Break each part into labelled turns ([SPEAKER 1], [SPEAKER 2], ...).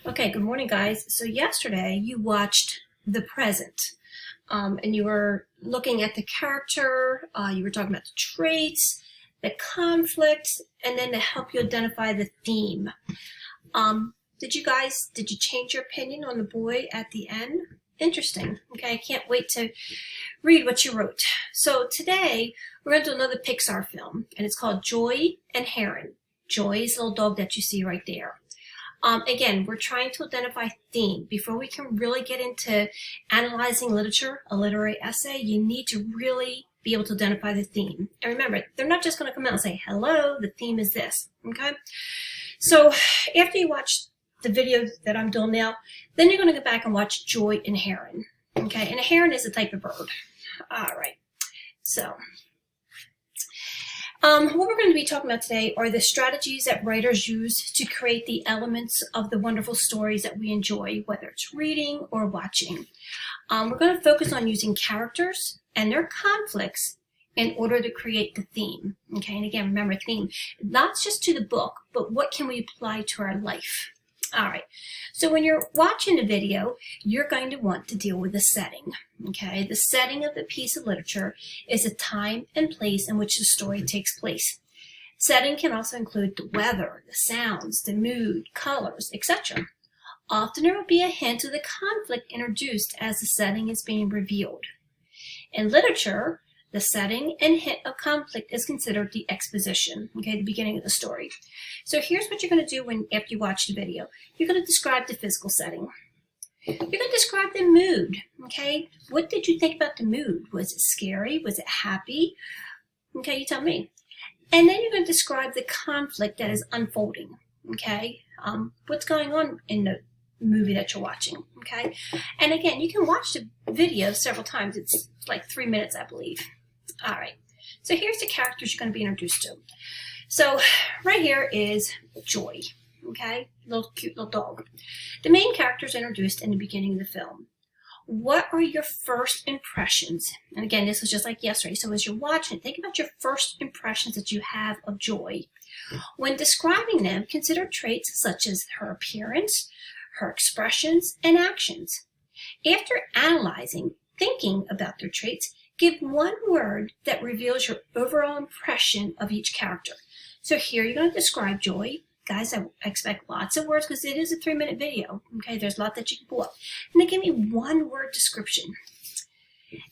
[SPEAKER 1] Okay, good morning, guys. So yesterday you watched The Present, and you were looking at the character, you were talking about the traits, the conflict, and then to help you identify the theme. Did you change your opinion on the boy at the end? Interesting. Okay, I can't wait to read what you wrote. So today we're going to do another Pixar film, and it's called Joy and Heron. Joy is the little dog that you see right there. Again, we're trying to identify theme. Before we can really get into analyzing literature, a literary essay, you need to really be able to identify the theme. And remember, they're not just going to come out and say, hello, the theme is this, okay? So after you watch the video that I'm doing now, then you're going to go back and watch Joy and Heron, okay? And a heron is a type of bird. All right, so what we're going to be talking about today are the strategies that writers use to create the elements of the wonderful stories that we enjoy, whether it's reading or watching. We're going to focus on using characters and their conflicts in order to create the theme. Okay, and again, remember theme, not just to the book, but what can we apply to our life? All right, so when you're watching a video, you're going to want to deal with the setting, okay? The setting of the piece of literature is the time and place in which the story takes place. Setting can also include the weather, the sounds, the mood, colors, etc. Often there will be a hint of the conflict introduced as the setting is being revealed. In literature, the setting and hint of conflict is considered the exposition, okay, the beginning of the story. So here's what you're going to do after you watch the video. You're going to describe the physical setting. You're going to describe the mood, okay? What did you think about the mood? Was it scary? Was it happy? Okay, you tell me. And then you're going to describe the conflict that is unfolding, okay? What's going on in the movie that you're watching, okay? And again, you can watch the video several times. It's like 3 minutes, I believe. All right, so here's the characters you're going to be introduced to. So right here is Joy, okay, cute little dog. The main character is introduced in the beginning of the film. What are your first impressions? And again, this was just like yesterday, so as you're watching, think about your first impressions that you have of Joy. When describing them, consider traits such as her appearance, her expressions, and actions. After analyzing, thinking about their traits, give one word that reveals your overall impression of each character. So here you're going to describe Joy. Guys, I expect lots of words because it is a 3-minute video. Okay, there's a lot that you can pull up. And then give me one word description.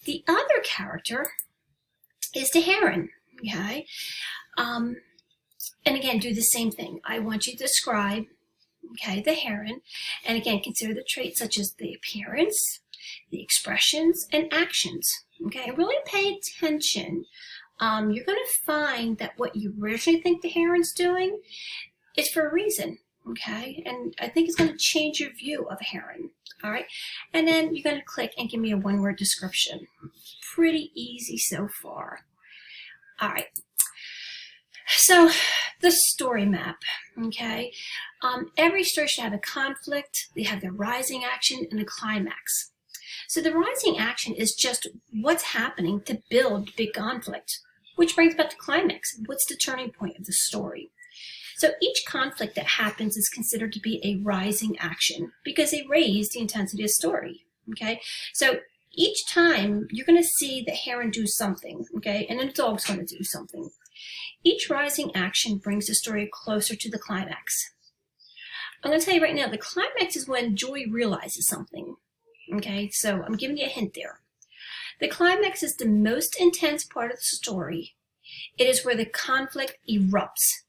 [SPEAKER 1] The other character is the heron. Okay, and again, do the same thing. I want you to describe, okay, the heron, and again, consider the traits such as the appearance, the expressions, and actions. Okay, really pay attention. You're going to find that what you originally think the heron's doing is for a reason, okay? And I think it's going to change your view of a heron, all right? And then you're going to click and give me a one-word description. Pretty easy so far. All right. So the story map, okay? Every story should have a conflict. They have the rising action and the climax. So the rising action is just what's happening to build the big conflict, which brings about the climax. What's the turning point of the story? So each conflict that happens is considered to be a rising action because they raise the intensity of the story, okay? So each time you're going to see the heron do something, okay, and then the dog's going to do something. Each rising action brings the story closer to the climax. I'm going to tell you right now, the climax is when Joy realizes something. Okay, so I'm giving you a hint there. The climax is the most intense part of the story. It is where the conflict erupts.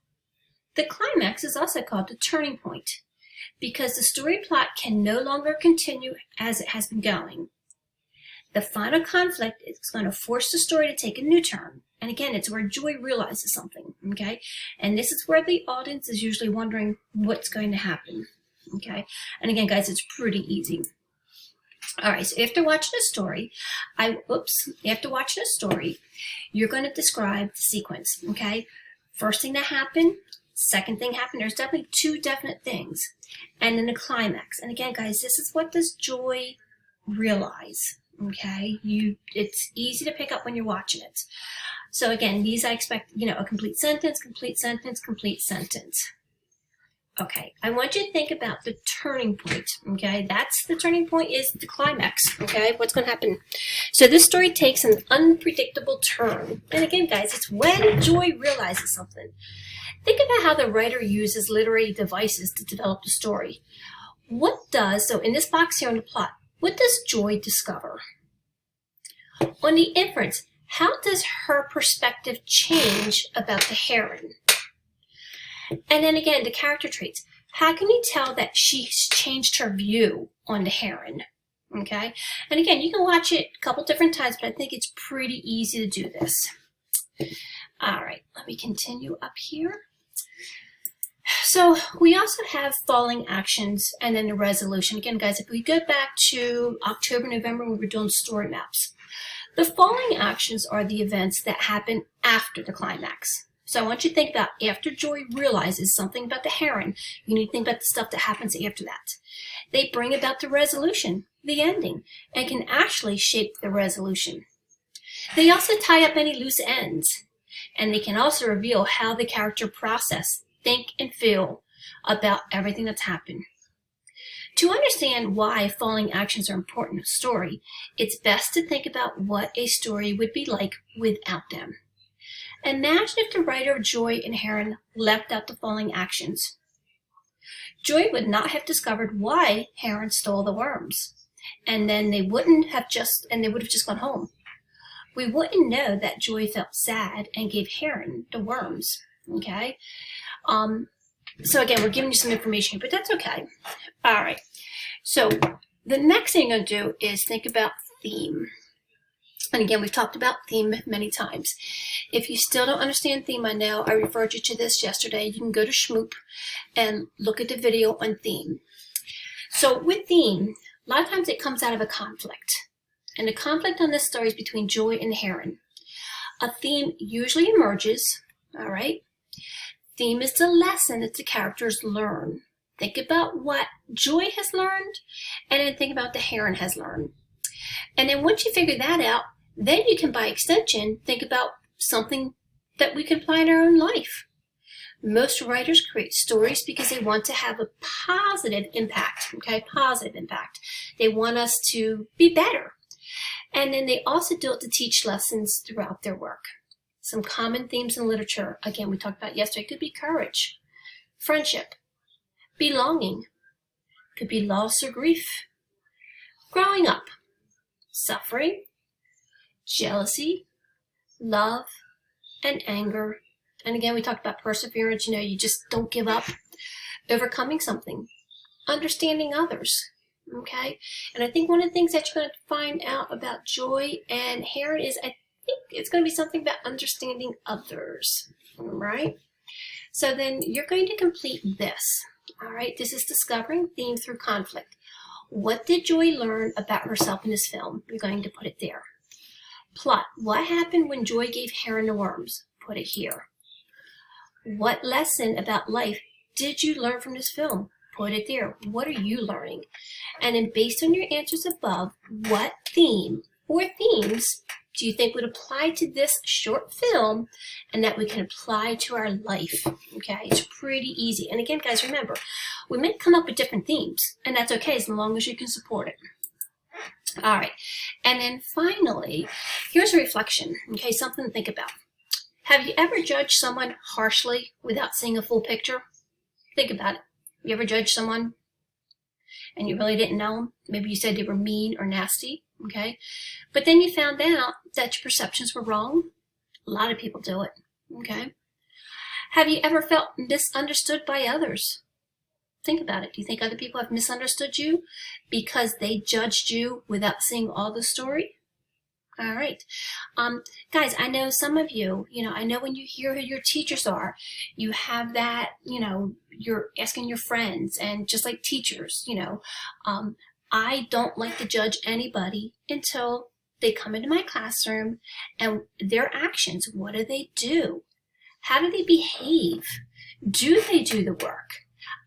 [SPEAKER 1] The climax is also called the turning point because the story plot can no longer continue as it has been going. The final conflict is going to force the story to take a new turn. And again, it's where Joy realizes something, okay? And this is where the audience is usually wondering what's going to happen, okay? And again, guys, it's pretty easy. All right, so after watching a story, you're going to describe the sequence, okay? First thing that happened, second thing happened. There's definitely two definite things. And then the climax. And again, guys, this is what does Joy realize, okay? It's easy to pick up when you're watching it. So again, these I expect, a complete sentence, complete sentence, complete sentence. Okay, I want you to think about the turning point, okay? That's the turning point, is the climax, okay? What's going to happen? So this story takes an unpredictable turn. And again, guys, it's when Joy realizes something. Think about how the writer uses literary devices to develop the story. So in this box here on the plot, what does Joy discover? On the inference, how does her perspective change about the Heron? And then again, the character traits. How can you tell that she's changed her view on the Heron? Okay? And again, you can watch it a couple different times, but I think it's pretty easy to do this. All right, let me continue up here. So we also have falling actions and then the resolution. Again, guys, if we go back to October, November, when we were doing story maps, the falling actions are the events that happen after the climax. So I want you to think about after Joy realizes something about the Heron, you need to think about the stuff that happens after that. They bring about the resolution, the ending, and can actually shape the resolution. They also tie up any loose ends, and they can also reveal how the character process, think, and feel about everything that's happened. To understand why falling actions are important in a story, it's best to think about what a story would be like without them. Imagine if the writer of Joy and Heron left out the falling actions. Joy would not have discovered why Heron stole the worms, and then they would have just gone home. We wouldn't know that Joy felt sad and gave Heron the worms. Okay. So again, we're giving you some information here, but that's okay. All right. So the next thing you're going to do is think about theme. And again, we've talked about theme many times. If you still don't understand theme, I know I referred you to this yesterday. You can go to Schmoop and look at the video on theme. So with theme, a lot of times it comes out of a conflict. And the conflict on this story is between Joy and Heron. A theme usually emerges, all right? Theme is the lesson that the characters learn. Think about what Joy has learned, and then think about the Heron has learned. And then once you figure that out, then you can, by extension, think about something that we can apply in our own life. Most writers create stories because they want to have a positive impact, okay? Positive impact. They want us to be better. And then they also do it to teach lessons throughout their work. Some common themes in literature, again, we talked about yesterday, could be courage, friendship, belonging, could be loss or grief, growing up, suffering, jealousy, love, and anger. And again, we talked about perseverance. You just don't give up. Overcoming something, understanding others. Okay? And I think one of the things that you're going to find out about Joy and Heron is, I think it's going to be something about understanding others. All right? So then you're going to complete this. All right? This is discovering theme through conflict. What did Joy learn about herself in this film? You're going to put it there. Plot. What happened when Joy gave Heron the worms? Put it here. What lesson about life did you learn from this film? Put it there. What are you learning? And then based on your answers above, what theme or themes do you think would apply to this short film and that we can apply to our life? Okay, it's pretty easy. And again, guys, remember, we may come up with different themes, and that's okay as long as you can support it. All right, and then finally, here's a reflection, okay, something to think about. Have you ever judged someone harshly without seeing a full picture? Think about it. You ever judged someone and you really didn't know them? Maybe you said they were mean or nasty, okay? But then you found out that your perceptions were wrong. A lot of people do it, okay? Have you ever felt misunderstood by others? Think about it. Do you think other people have misunderstood you because they judged you without seeing all the story? All right. Guys, I know some of you, I know when you hear who your teachers are, you have that, you're asking your friends, and just like teachers, I don't like to judge anybody until they come into my classroom and their actions. What do they do? How do they behave? Do they do the work?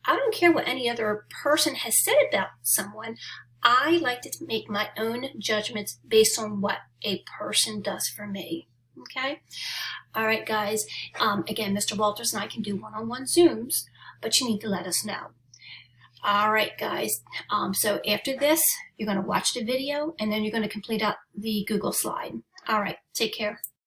[SPEAKER 1] I don't care what any other person has said about someone. I like to make my own judgments based on what a person does for me. Okay? All right, guys. Again, Mr. Walters and I can do one-on-one Zooms. but you need to let us know. All right, guys. So after this, you're going to watch the video, and then you're going to complete out the Google slide. All right, take care.